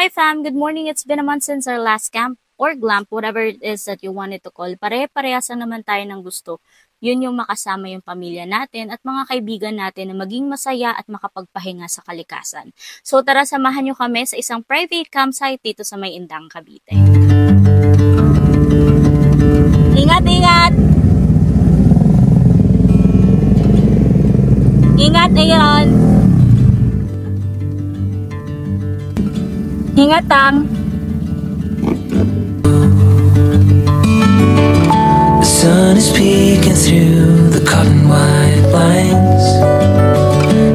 Hi fam, good morning. It's been a month since our last camp or glamp, whatever it is that you wanted to call. Pare-parehas naman tayo ng gusto. Yun yung makasama yung pamilya natin at mga kaibigan natin na maging masaya at makapagpahinga sa kalikasan. So tara, samahan nyo kami sa isang private campsite dito sa May Indang, Cavite. Ingat, ingat! Ingat, Aaron! Ingat, Tang! The sun is peeking through the cotton white blinds.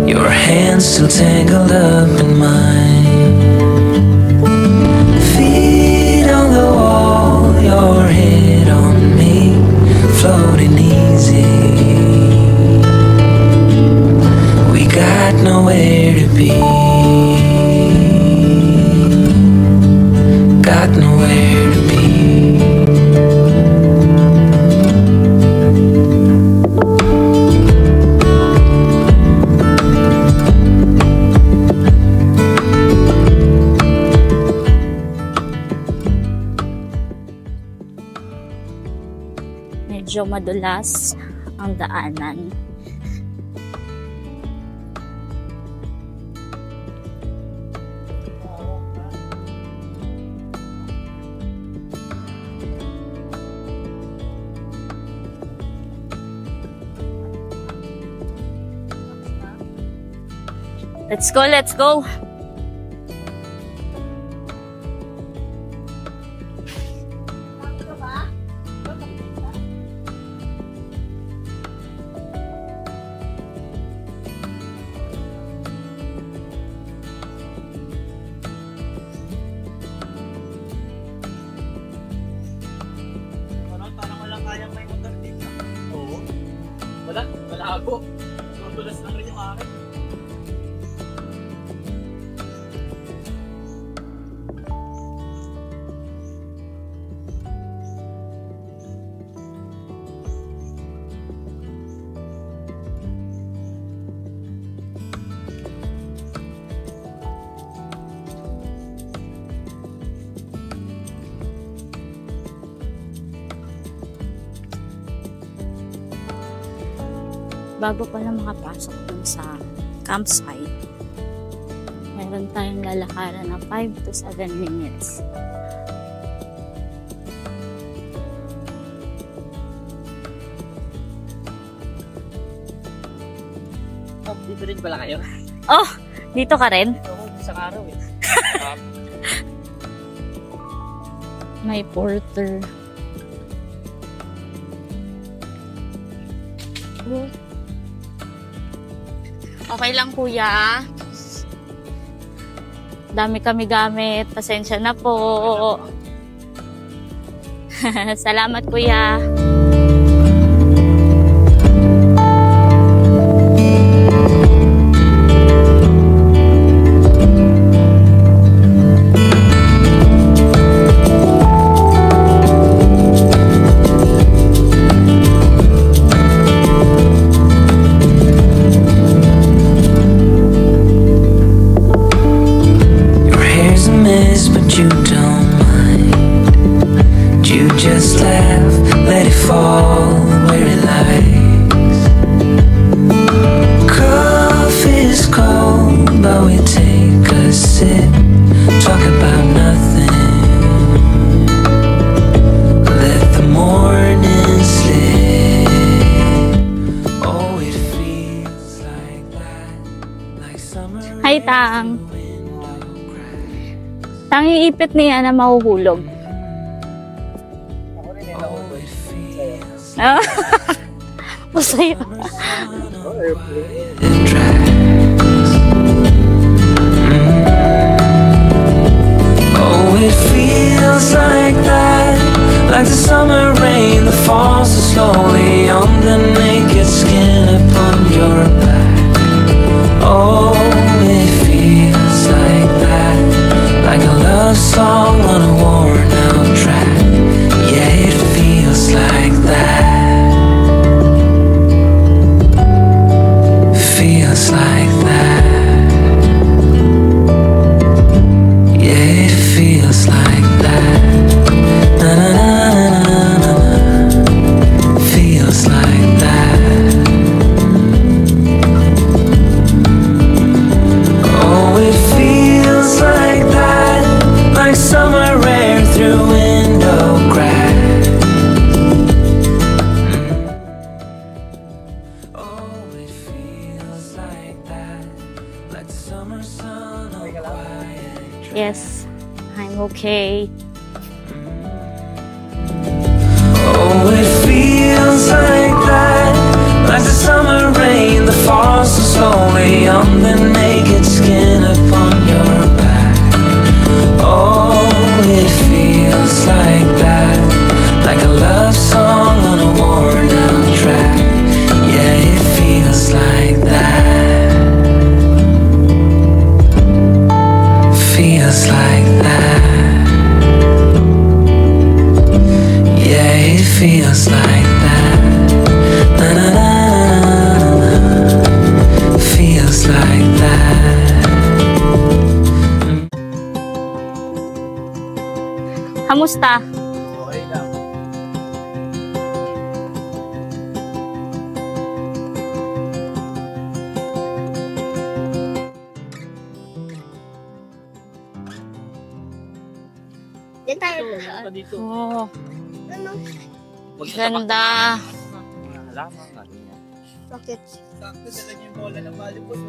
Your hands still tangled up in mine. Feet on the wall, your head on me, floating easy. We got nowhere to be. Got nowhere to be. Medyo madulas ang daanan. Let's go, let's go! Parang walang kayang may motor dito. Oo. Malabo. Tutulas lang rin yung akin. Bago pala makapasok dun sa campsite, meron tayong lalakaran ng 5 to 7 minutes. Oh, dito rin pala kayo? Oh! Dito ka rin? Dito ako isang araw eh. May porter. Okay lang kuya. Dami kami gamit. Pasensya na po. Salamat kuya. But you don't mind. You just laugh, let it fall where it lies. Coffee is cold, but we take a sip, talk about nothing. Let the morning slip. Oh, it feels like that, like summer. Hi, Tang. Tang, yung ipit niya na mahuhulog. Ah, masaya. Oh, it feels like that, like the summer rain that falls so slowly on the naked skin upon your back. Oh, it feels like that, like a love song on a worn out track. Yeah, it feels like that. Okay. Oh, it feels like that, like the summer rain that falls so slowly on the naked skin upon your back. Oh, it feels like that, like a love song on a worn out track. Yeah, it feels like that. Feels like that. Yeah, it feels like that. Na na na na na. Feels like that. Kamusta? Okay lang. Diyan tayo Ito, sa pa dito. Oh, ano? ganda. Mga halaman nga din yan. Bakit? Sakto dala niya yung bola ng volleyball.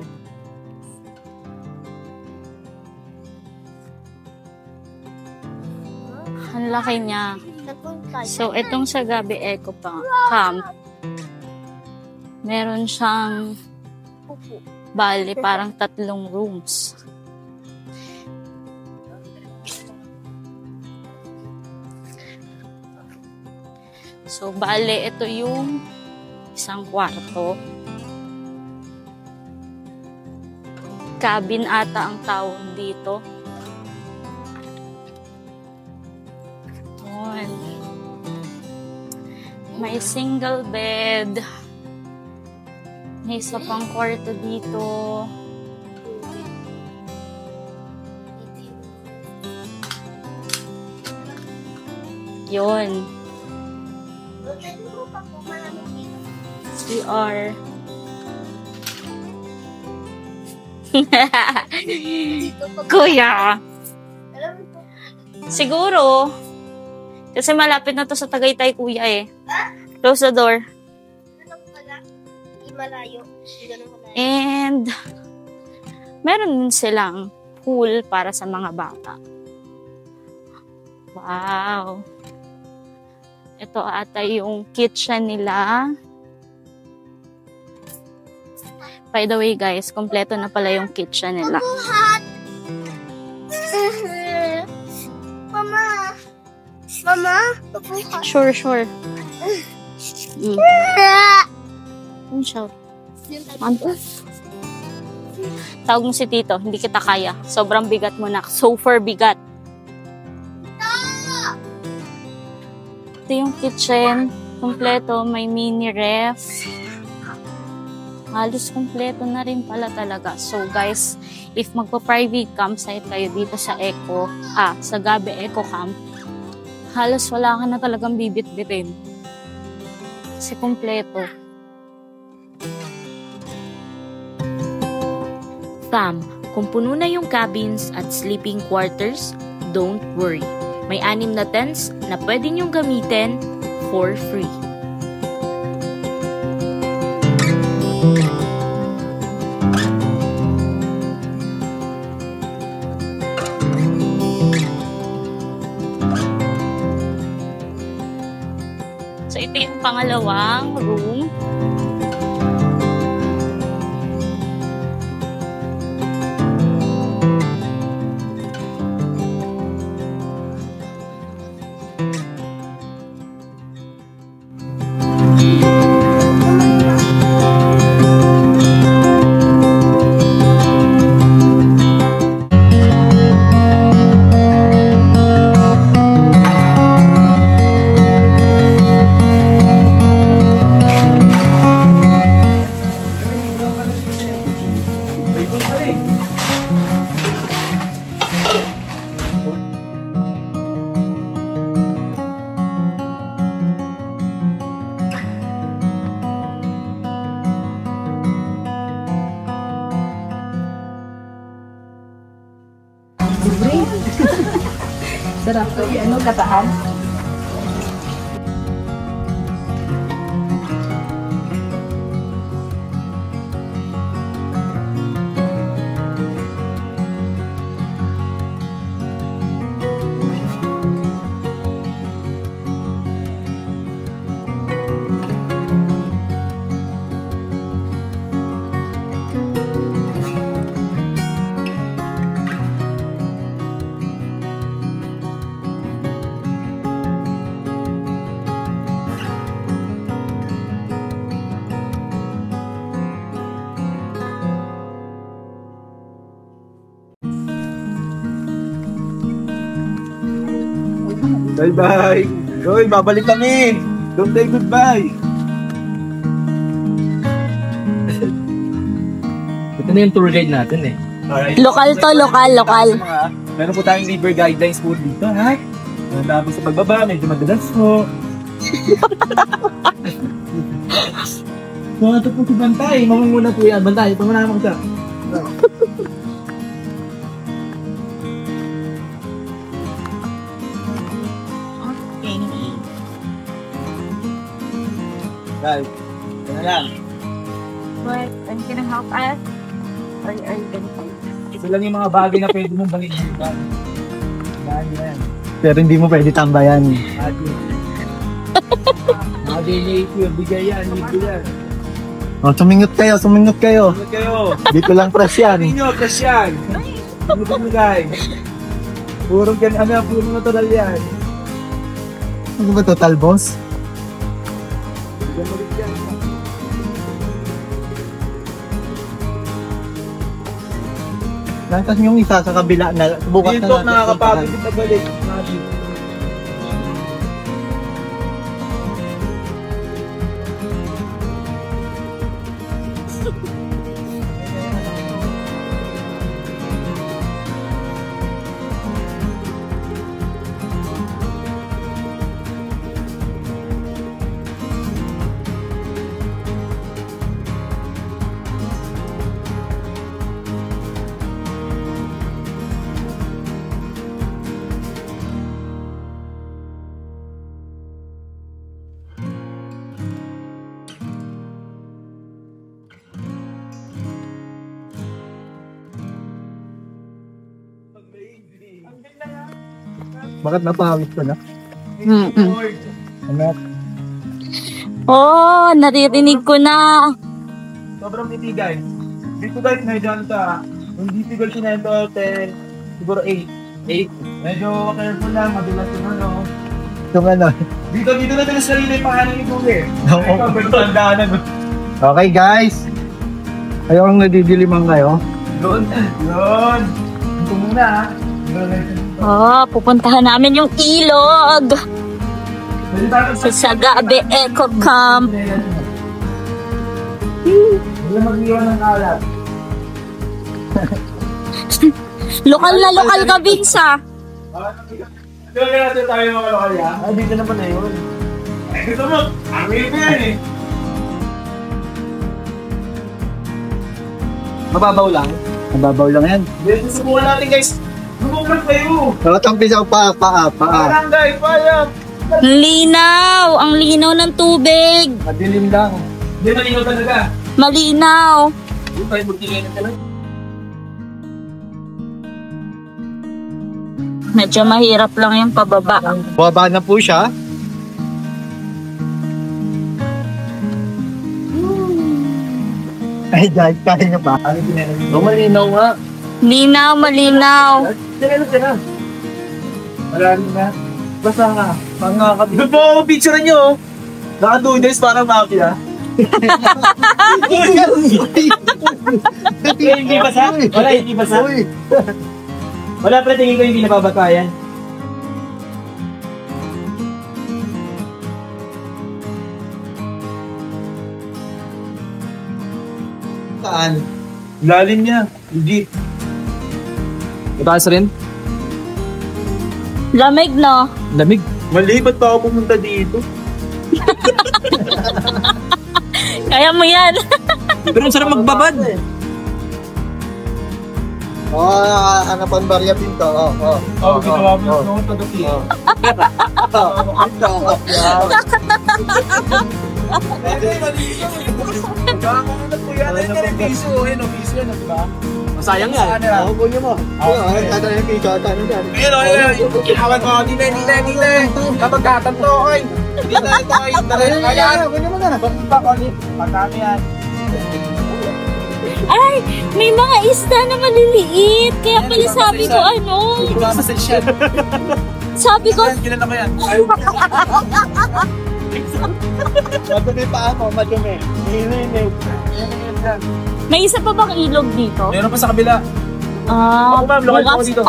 Ang laki niya. Nagpunta. So, itong sa Gabi Eco Camp, meron siyang Upo. bali parang 3 rooms. So, bale, ito yung isang kwarto. Cabin ata ang tawag dito. Yun. May single bed. May isa pang kwarto dito. Yun. Pwede mo pa po malamig dito. CR. Dito pag... Kuya. Alam mo po. Siguro. Kasi malapit na to sa Tagaytay, kuya eh. Close the door. Ano pala? Hindi malayo. Hindi ganun malayo. And meron din silang pool para sa mga bata. Wow. Ito ata yung kitchen nila. By the way guys, kompleto na pala yung kitchen nila. Buhat! Mama! Mama! Buhat! Sure. Ano siya? Ano? Tawag mo si Tito, hindi kita kaya. Sobrang bigat mo na. Super bigat. Ito yung kitchen. Kompleto. May mini ref. Halos kompleto na rin pala talaga. So guys, if magpa-private campsite kayo dito sa sa Gabi Eco Camp, halos wala ka na talagang bibit-bitin. Kasi kompleto. Fam, kung puno na yung cabins at sleeping quarters, don't worry. May 6 na tents na pwede nyong gamitin for free. So, ito yung pangalawang room. Sarap to. Ano, kataan? Bye-bye. Uy, babalik kami. Don't say goodbye. Ito na yung tour guide natin eh. Alright. Lokal to, lokal. Meron po tayong river guidelines po dito, ha? Tapos sa pagbaba, medyo madalas po. So, ito po si Bantay. Mamamuna po yan. Bantay, pamuna mo ka. Guys, yan lang. What? I'm gonna help us? Or are you gonna help? Ito lang yung mga bagay na pwede mong balikan. Yan. Pero hindi mo pwede tambayan. Mga native, bigay yan, libre yan. Oh, sumingot kayo. Ano kayo? Dito lang press yan. Ninyo, cash yan. Ano ba mo guys? Puro natural yan. Ano ba total, boss? Yan ulit yan. Lantas yung isa sa kabila na bukas Dito, na natin. nakakapagod yung pabalik. Natin. Bakit napawis ko na? Ano? Oh, naririnig ko na. Sobrang titi guys. Dito guys, medyo ano ta. Yung difficult na ito, 10, siguro 8. 8. Medyo careful lang, madulas yung ano. Itong ano? Dito na tayo sa sarili, pangalan yung tuloy. Oo. Ito, tandaan na. Okay, guys. Ayokong nadidiliman kayo. Yun. Ito muna ha. Oh, pupuntahan namin yung ilog. Sa Sagabe Eco Camp. Wala mag-iwan ng alat. Lokal ka, Vince. Ito na natin tayo mga lokal ya. Dito naman na yun. Ito mo, angin ko yan eh. Mababaw lang yan. Dito subukan natin guys. Subukan kayo. Pero tampis ako paa. Parang guys, payang. Ang linaw ng tubig. Madilim lang. Hindi malinaw talaga. Malinaw. Hindi tayo magtigay na talaga. Medyo mahirap lang yung pababa. Baba na po siya. Ay, dahil kaya niya pa. Malinaw nga. Malinaw. Tira. Marami na. Basta nga. Pangakabit. Doon po ako picture nyo. Naka-noodles parang mafia. Hindi basa? Wala, hindi basa? Wala pala, tingin ko hindi nababatayan. Saan? Lalim niya. Hindi. Mataas rin? Lamig, no? Lamig. Mali, ba't pa ako pumunta dito? Kaya mo yan. Pero ang sarap magbabad. Hanapan barya pinto. Ginawa mo yung tagapi. Masayang yan. Oo, kunin mo. Tatay yung pinto. Kinawan ko. Dito. Kapag katanto, oy. Dito. Kaya, kunin mo na. Pagkami yan. Ay, may mga isda na maliliit. Kaya pala sabi ko ano. Sabi ko, Kilala ko yan. Madumi pa ako, madumi. may isa pa bang ilog dito? Meron pa sa kabila. Ah, Ako ma'am, lokal po ako bukas- dito.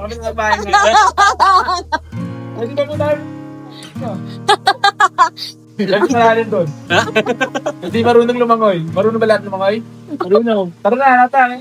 kami nga bahay nga. Pwede ba po tayo? Lagi malalim doon. Hindi marunong lumangoy. Marunong ba lahat lumangoy? Marunong. Tara na, nata.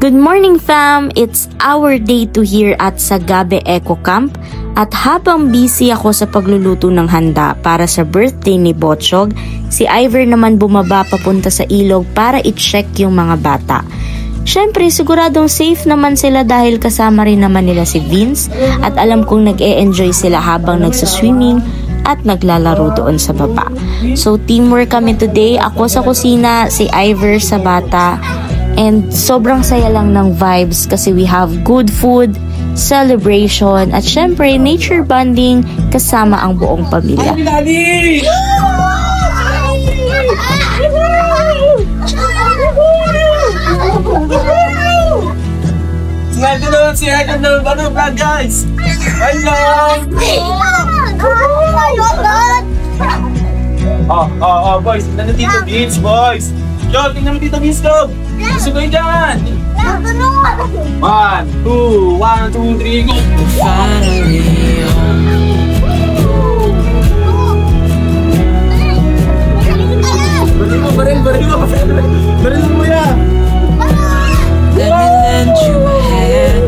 Good morning fam! It's our day to here at Sagabe Eco Camp at habang busy ako sa pagluluto ng handa para sa birthday ni Botchog, si Ivor naman bumaba papunta sa ilog para i-check yung mga bata. Syempre, siguradong safe naman sila dahil kasama rin naman nila si Vince at alam kong nag-e-enjoy sila habang nagsaswimming at naglalaro doon sa baba. So teamwork kami today, ako sa kusina, si Ivor sa bata. And sobrang saya lang ng vibes kasi we have good food, celebration, at syempre nature bonding kasama ang buong pamilya. Daddy! Si Edon ano vlog guys? Hello! Boys, nandito Vince, boys! Yo, tingnan mo dito Vince ko! Gusto ko yun dyan! 1, 2, 1, 2, 3, go! Finally Baril mo yan! let me lend you a hand.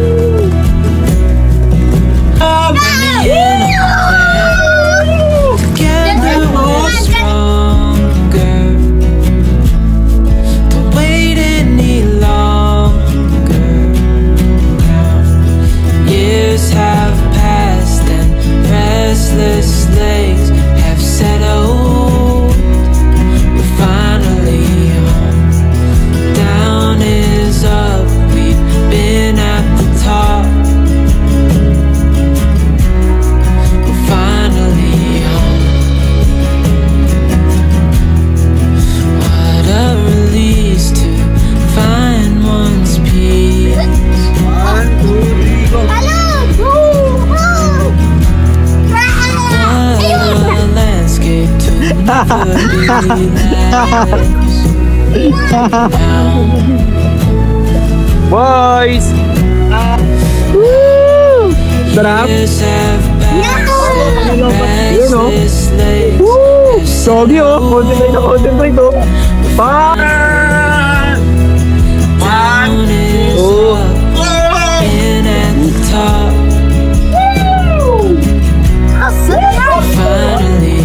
Together we're stronger. Don't wait any longer. Years have passed and restless legs have settled. We're finally home. Down is up. We've been at the top. We're finally home. What a release to find one's peace. 1, 2, 3, go! What a landscape to never be last. Boys! Sarap! Years have passed. Yun o. Woo! Sogi o. Concentrate na concentrate o. Pan! Oh. And at the top, finally.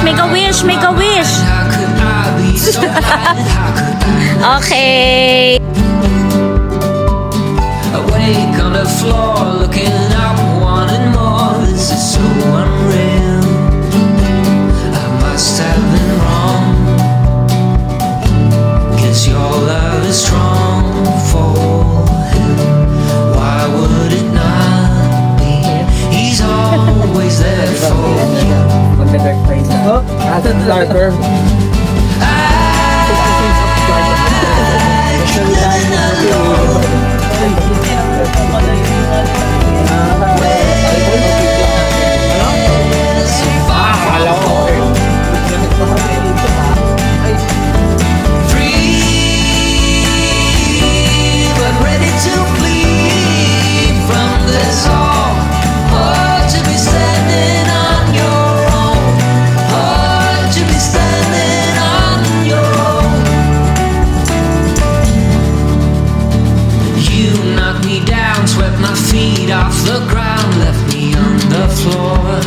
Make a wish, make a wish. How could I be so blind? How could I Okay. awake on the floor, looking up, wanting more? This is so unreal. I must have been wrong, 'cause your love is strong for him. Why would it not be? He's always there for you. Starter. off the ground, left me on the floor.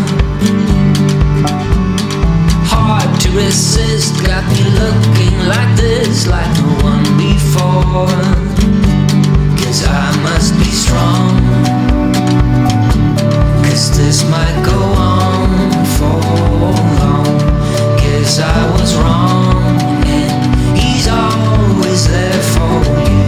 Hard to resist, got me looking like this, like no one before. 'Cause I must be strong, 'cause this might go on for long. 'Cause I was wrong, and he's always there for you.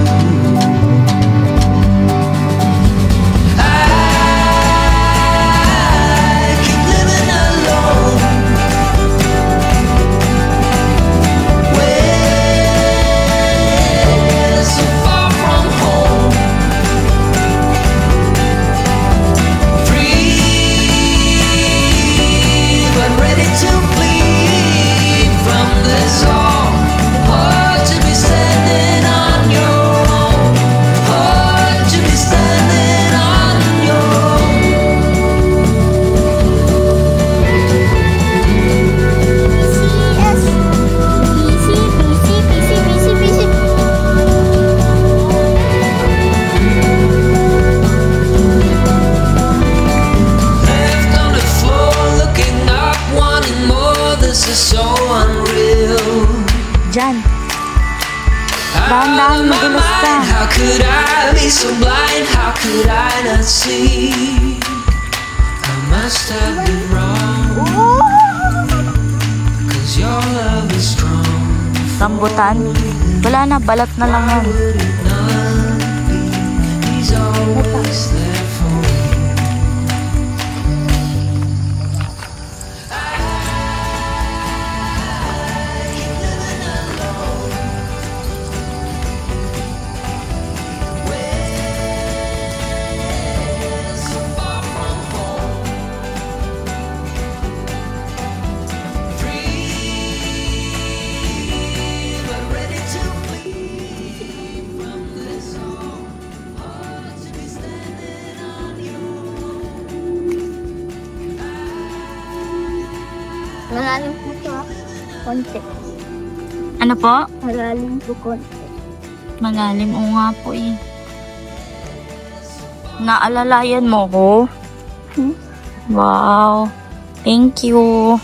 Jan, dahan-dahan magulos ka. How could I be so blind? How could I not see? I must have been wrong, 'cause your love is strong. Rambutan? Wala na, balat na lang yan. He's always there for you. Malalim po ito. Konti. Ano po? Malalim po konti. Malalim. Oo nga po eh. Naalalayan mo ko? Hmm? Wow. Thank you.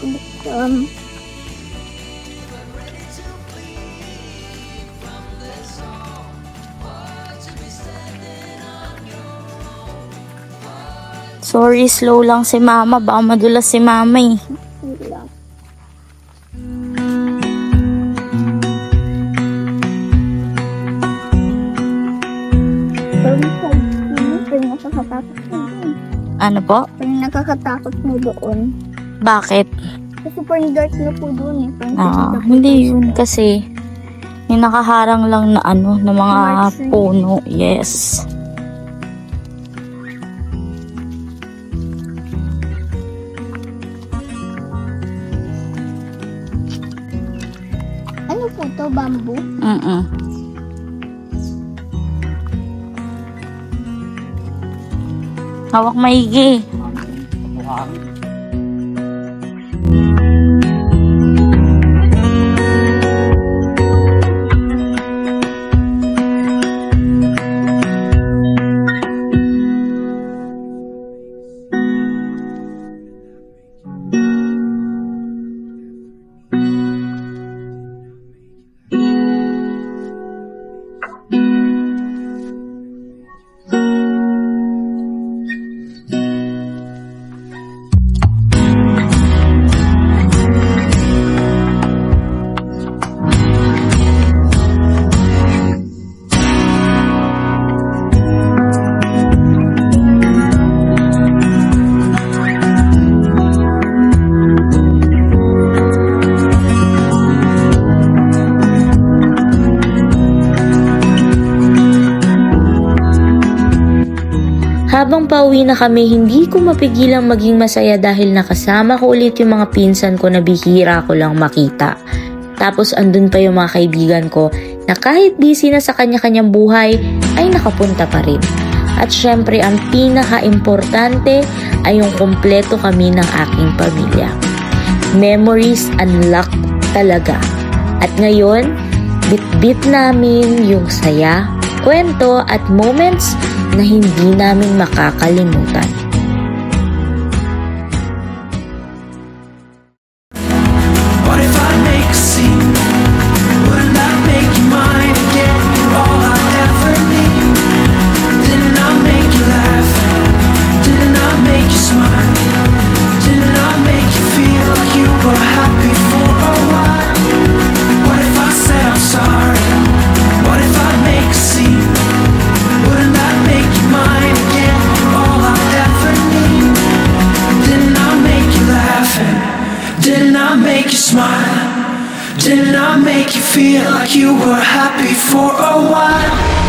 Sorry, slow lang si mama. Baka madulas si mama eh. Ano po? Parang nakakatakot mo doon. Bakit? Kasi parang dark na po doon eh. Hindi yun kasi may nakaharang lang na ano, na mga puno. Yes. Ano po to? Bamboo? Hawak maigi. Habang pauwi na kami, hindi ko mapigilang maging masaya dahil nakasama ko ulit yung mga pinsan ko na bihira ko lang makita. Tapos andun pa yung mga kaibigan ko na kahit busy na sa kanya-kanyang buhay ay nakapunta pa rin. At syempre ang pinaka-importante ay yung kumpleto kami ng aking pamilya. Memories unlocked talaga. At ngayon, bit-bit namin yung saya, kwento at moments na hindi namin makakalimutan. What if I make a scene? Wouldn't that make you mine again? You're all I ever need. Didn't I make you laugh? Didn't I make you smile? Didn't I make you feel like you were happy for a while? What if I said I'm sorry? What if I make a scene? Wouldn't that make you mine again? You're all I ever need. Didn't I make you laugh? Didn't I make you smile? Didn't I make you feel like you were happy for a while?